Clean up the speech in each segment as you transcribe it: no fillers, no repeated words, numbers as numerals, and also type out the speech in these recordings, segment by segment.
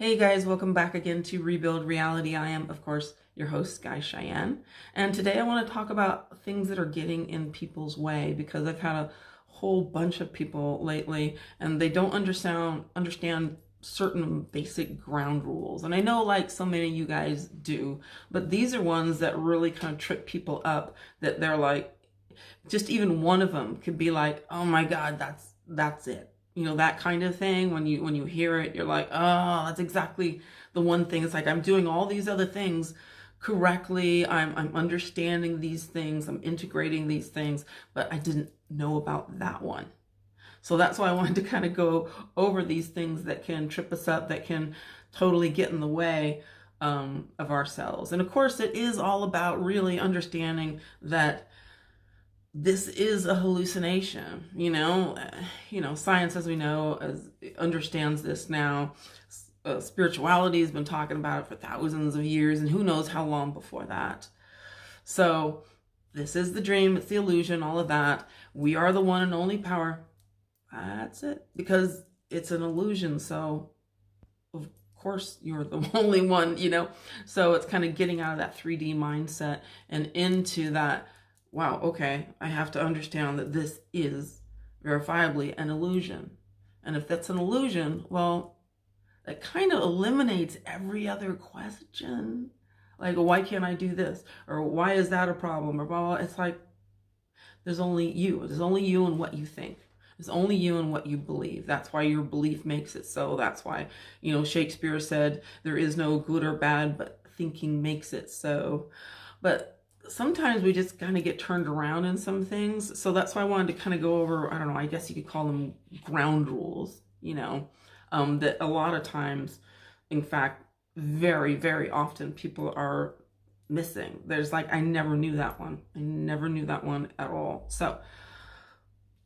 Hey guys, welcome back again to Rebuild Reality. I am, of course, your host, Sky Cheyenne. And today I want to talk about things that are getting in people's way, because I've had a whole bunch of people lately and they don't understand certain basic ground rules. And I know like so many of you guys do, but these are ones that really kind of trip people up, that they're like, just even one of them could be like, oh my God, that's it. You know, that kind of thing. When you hear it, you're like, oh, that's exactly the one thing. It's like, I'm doing all these other things correctly. I'm understanding these things. I'm integrating these things, but I didn't know about that one. So that's why I wanted to kind of go over these things that can trip us up, that can totally get in the way of ourselves. And of course, it is all about really understanding that this is a hallucination. Science, as we know, understands this now. Spirituality has been talking about it for thousands of years, and who knows how long before that. So this is the dream, it's the illusion, all of that. We are the one and only power. That's it, because it's an illusion. So of course you're the only one, So it's kind of getting out of that 3D mindset and into that, wow, okay, I have to understand that this is verifiably an illusion. And if that's an illusion, well, that kind of eliminates every other question. Like, why can't I do this? Or why is that a problem? Or blah, blah. It's like, there's only you. There's only you and what you think. There's only you and what you believe. That's why your belief makes it so. That's why, Shakespeare said, there is no good or bad, but thinking makes it so. But sometimes we just kind of get turned around in some things. So that's why I wanted to kind of go over, I don't know, I guess you could call them ground rules, that a lot of times, in fact, very, very often people are missing. There's like, I never knew that one. I never knew that one at all. So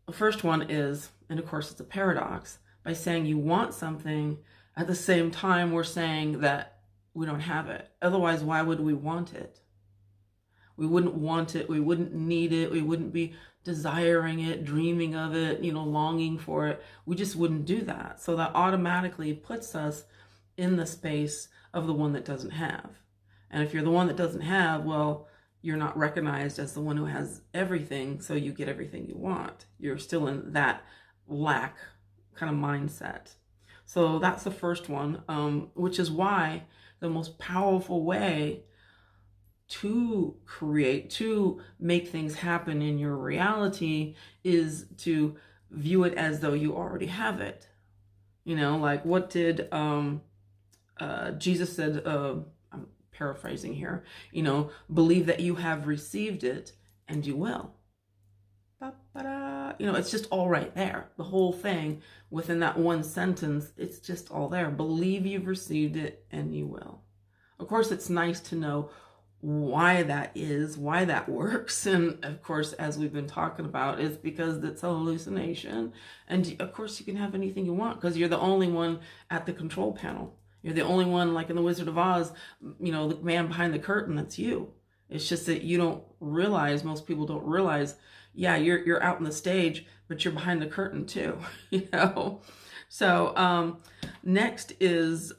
the first one is, and of course it's a paradox, by saying you want something, at the same time we're saying that we don't have it. Otherwise, why would we want it? We wouldn't want it. We wouldn't need it. We wouldn't be desiring it, dreaming of it, longing for it. We just wouldn't do that. So that automatically puts us in the space of the one that doesn't have. And if you're the one that doesn't have, well, you're not recognized as the one who has everything, so you get everything you want. You're still in that lack kind of mindset. So that's the first one, which is why the most powerful way to create, to make things happen in your reality, is to view it as though you already have it. Like what did Jesus said, I'm paraphrasing here, believe that you have received it and you will. It's just all right there. The whole thing within that one sentence, it's just all there. Believe you've received it and you will. Of course, it's nice to know why that is, why that works. And of course, as we've been talking about, is because it's a hallucination. And of course you can have anything you want, because you're the only one at the control panel. You're the only one, like in the Wizard of Oz, the man behind the curtain, that's you. It's just that you don't realize, most people don't realize, yeah, you're out on the stage, but you're behind the curtain too, So next is,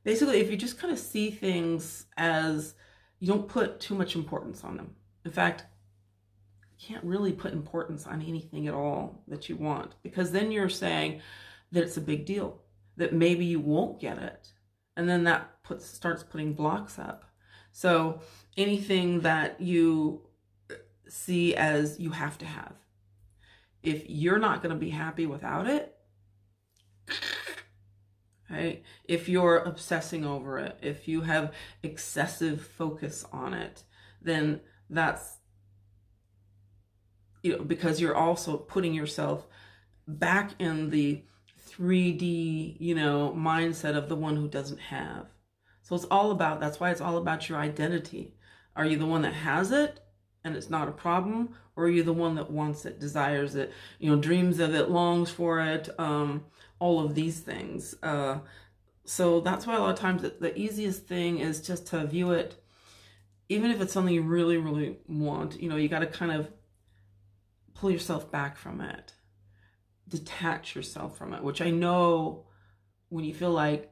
basically, if you just kind of see things as, you don't put too much importance on them. In fact, you can't really put importance on anything at all that you want, because then you're saying that it's a big deal, that maybe you won't get it. And then that starts putting blocks up. So anything that you see as you have to have, if you're not going to be happy without it, right? If you're obsessing over it, if you have excessive focus on it, then that's, because you're also putting yourself back in the 3D, mindset of the one who doesn't have. So it's all about, that's why it's all about your identity. Are you the one that has it and it's not a problem? Or are you the one that wants it, desires it, dreams of it, longs for it, all of these things. So that's why a lot of times the easiest thing is just to view it, even if it's something you really, really want, you got to kind of pull yourself back from it, detach yourself from it, which I know when you feel like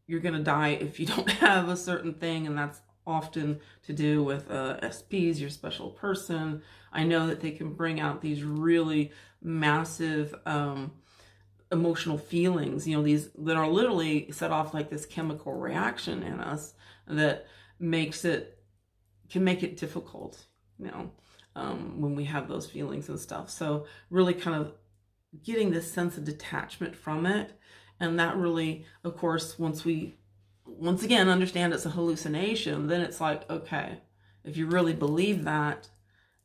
you're going to die if you don't have a certain thing, and that's often to do with SPs, your special person. I know that they can bring out these really massive emotional feelings, these that are literally set off like this chemical reaction in us that can make it difficult, when we have those feelings and stuff. So really kind of getting this sense of detachment from it. And that really, of course, once again understand it's a hallucination, then it's like, okay, if you really believe that,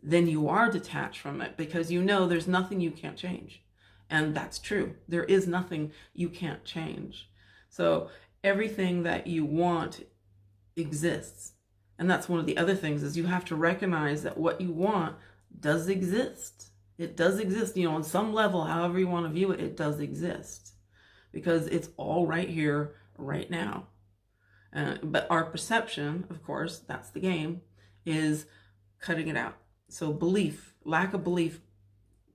then you are detached from it, because there's nothing you can't change. And that's true. There is nothing you can't change. So everything that you want exists. And that's one of the other things, is you have to recognize that what you want does exist. It does exist, on some level, however you want to view it, it does exist, because it's all right here, right now. But our perception, of course, that's the game, is cutting it out. So lack of belief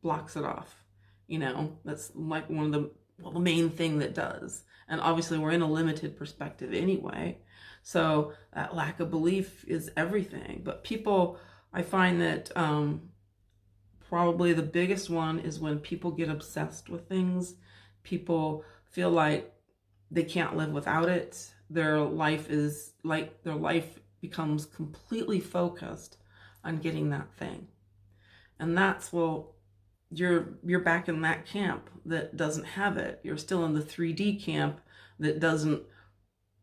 blocks it off. That's like one of the main thing that does. And obviously we're in a limited perspective anyway. So that lack of belief is everything. But people, I find that probably the biggest one is when people get obsessed with things. People feel like they can't live without it. Their life becomes completely focused on getting that thing. And that's, well, you're back in that camp that doesn't have it. You're still in the 3D camp that doesn't,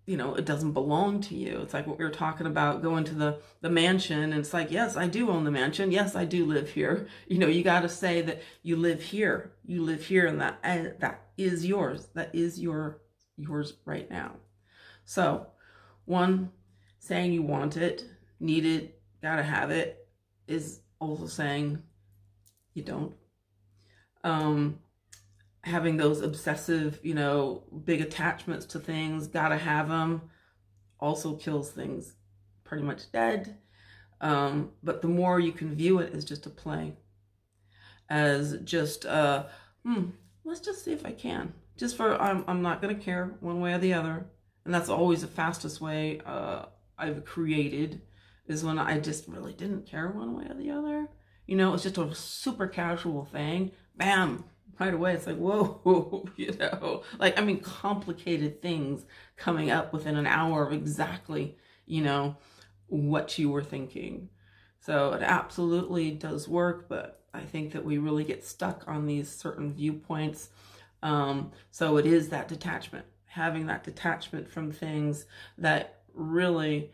it doesn't belong to you. It's like what we were talking about, going to the mansion, and it's like, yes, I do own the mansion. Yes, I do live here. You got to say that you live here. You live here, and that is yours. That is yours right now. So, one, saying you want it, need it, gotta have it, is also saying you don't. Having those obsessive, big attachments to things, gotta have them, also kills things pretty much dead. But the more you can view it as just a play, as just, let's just see if I can. Just I'm not gonna care one way or the other. And that's always the fastest way I've created, is when I just really didn't care one way or the other. It's just a super casual thing. Bam, right away. It's like, whoa, complicated things coming up within an hour of exactly, what you were thinking. So it absolutely does work, but I think that we really get stuck on these certain viewpoints. So it is that detachment, having that detachment from things that really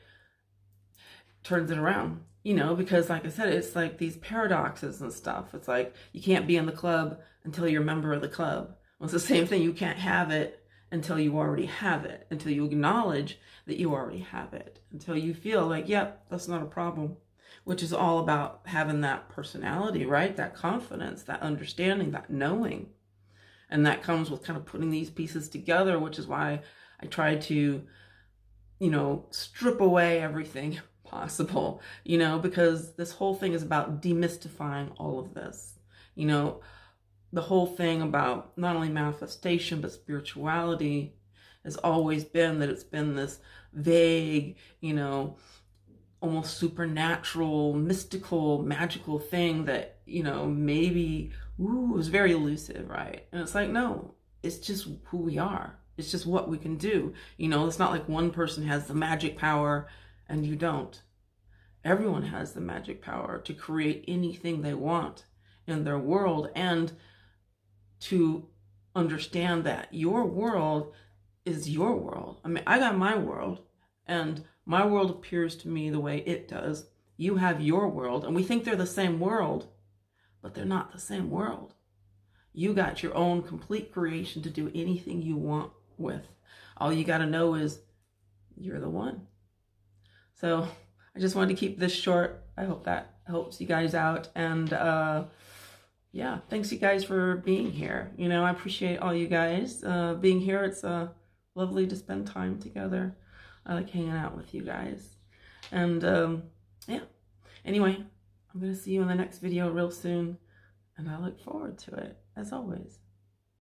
turns it around, because like I said, it's like these paradoxes and stuff. It's like, you can't be in the club until you're a member of the club. Well, it's the same thing. You can't have it until you already have it, until you acknowledge that you already have it, until you feel like, yep, that's not a problem, which is all about having that personality, right? That confidence, that understanding, that knowing. And that comes with kind of putting these pieces together, which is why I try to, strip away everything possible, because this whole thing is about demystifying all of this. The whole thing about not only manifestation, but spirituality has always been that it's been this vague, almost supernatural, mystical, magical thing that, maybe, is very elusive, right? And it's like, no, it's just who we are. It's just what we can do. It's not like one person has the magic power and you don't. Everyone has the magic power to create anything they want in their world, and to understand that your world is your world. I got my world, and my world appears to me the way it does. You have your world, and we think they're the same world, but they're not the same world. You got your own complete creation to do anything you want with. All you got to know is you're the one. So I just wanted to keep this short. I hope that helps you guys out. And yeah, thanks you guys for being here. I appreciate all you guys being here. It's lovely to spend time together. I like hanging out with you guys. And yeah, anyway, I'm going to see you in the next video real soon. And I look forward to it, as always.